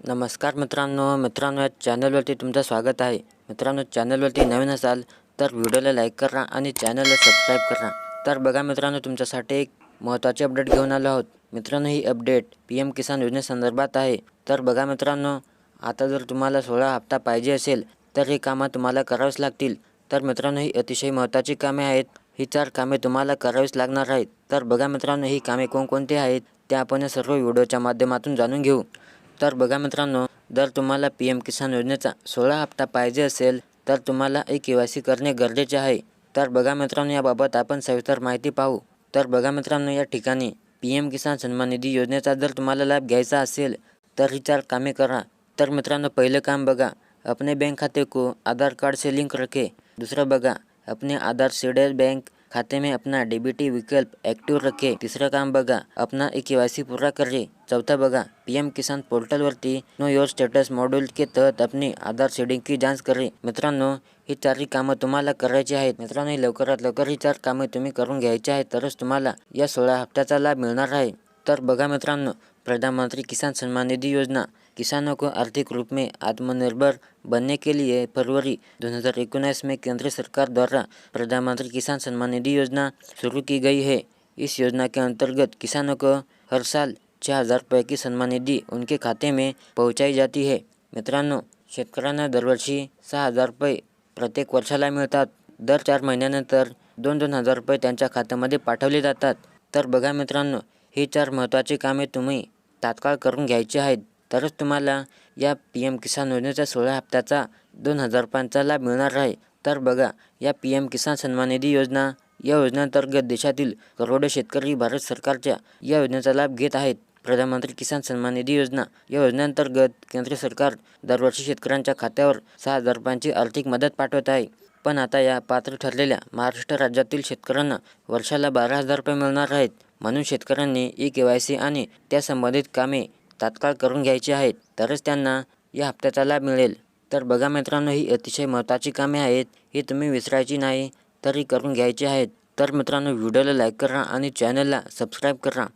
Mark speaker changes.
Speaker 1: नमस्कार मित्रांनो या चॅनलवरती तुमचं स्वागत आहे। मित्रांनो, चॅनलवरती नवीन असाल तर व्हिडिओला लाईक करा आणि चॅनलला सबस्क्राईब करा। तर बघा मित्रांनो, तुमच्यासाठी एक महत्त्वाची अपडेट घेऊन आलो आहोत। मित्रांनो, ही अपडेट PM किसान योजनेसंदर्भात आहे। तर बघा मित्रांनो, आता जर तुम्हाला 16 हप्ता पाहिजे असेल तर ही कामं तुम्हाला करावीच लागतील। तर मित्रांनो, ही अतिशय महत्त्वाची कामे आहेत। ही 4 कामे तुम्हाला करावीच लागणार आहेत। तर बघा मित्रांनो, ही कामे कोणकोणती आहेत ते आपण या सर्व व्हिडिओच्या माध्यमातून जाणून घेऊ। तर बघा मित्रांनो, जर तुम्हाला PM किसान योजनेचा 16 हप्ता पाहिजे असेल तर तुम्हाला KYC करणे गरजेचे आहे। तर बघा मित्रांनो, याबाबत आपण सविस्तर माहिती पाहू। तर बघा मित्रांनो, या ठिकाणी PM किसान सन्मान निधी योजनेचा जर तुम्हाला लाभ घ्यायचा असेल तर ही 4 कामे करा। तर मित्रांनो, पहिलं काम बघा, अपने बैंक खाते को आधार कार्ड से लिंक रखें। दूसरा बघा, अपने आधार सीडेड बैंक खाते में अपना DBT विकल्प एक्टिव रखें। तीसरा काम बघा, अपना KYC पूरा करें। चौथा बघा, PM किसान पोर्टलवरती नो योर स्टेटस मॉड्यूल के तहत अपनी आधार सीडिंग की जांच करें। मित्रांनो, ही 4 कामं तुम्हाला करायची आहेत। मित्रांनो, लवकरात लवकर ही 4 कामे तुम्ही करून घ्यायची आहेत, तरच तुम्हाला या 16 हप्त्याचा लाभ मिळणार आहे। तर बघा मित्रांनो, प्रधानमंत्री किसान सम्मान निधि योजना किसानों को आर्थिक रूप में आत्मनिर्भर बनने के लिए फरवरी 2019 में केंद्र सरकार द्वारा प्रधानमंत्री किसान सम्मान निधि योजना शुरू की गई है। इस योजना के अंतर्गत किसानों को हर साल 6,000 रुपये की सन्मान निधि उनके खाते में पहुंचाई जाती है। मित्रांनो, शेतकऱ्यांना दरवर्षी 6,000 रुपये प्रत्येक वर्षाला मिळतात। दर 4 महिन्यानंतर 2-2 हजार रुपये त्यांच्या खात्यामध्ये पाठवले जातात। तर बघा मित्रांनो, ही 4 महत्त्वाची कामे तुम्ही तात्काळ करून घ्यायची आहेत, तरच तुम्हाला या PM किसान योजनेचा 16 हप्त्याचा 2,000 रुपयांचा लाभ मिळणार आहे। तर बघा, या PM किसान सन्मान निधी योजना या योजनेअंतर्गत देशातील करोडो शेतकरी भारत सरकारच्या या योजनेचा लाभ घेत आहेत। प्रधानमंत्री किसान सन्मान निधी योजना या योजनेअंतर्गत केंद्र सरकार दरवर्षी शेतकऱ्यांच्या खात्यावर 6,000 रुपयांची आर्थिक मदत पाठवत आहे। पण आता या पात्र ठरलेल्या महाराष्ट्र राज्यातील शेतकऱ्यांना वर्षाला 12,000 रुपये मिळणार आहेत। म्हणून शेतकऱ्यांनी KYC आणि त्या संबंधित कामे तात्काळ करून घ्यायची आहेत, तरच त्यांना या हप्त्याचा लाभ मिळेल। तर बघा मित्रांनो, ही अतिशय महत्त्वाची कामे आहेत, ही तुम्ही विसरायची नाही, तरी करून घ्यायची आहेत। तर मित्रांनो, व्हिडिओला लाईक करा आणि चॅनलला सबस्क्राईब करा।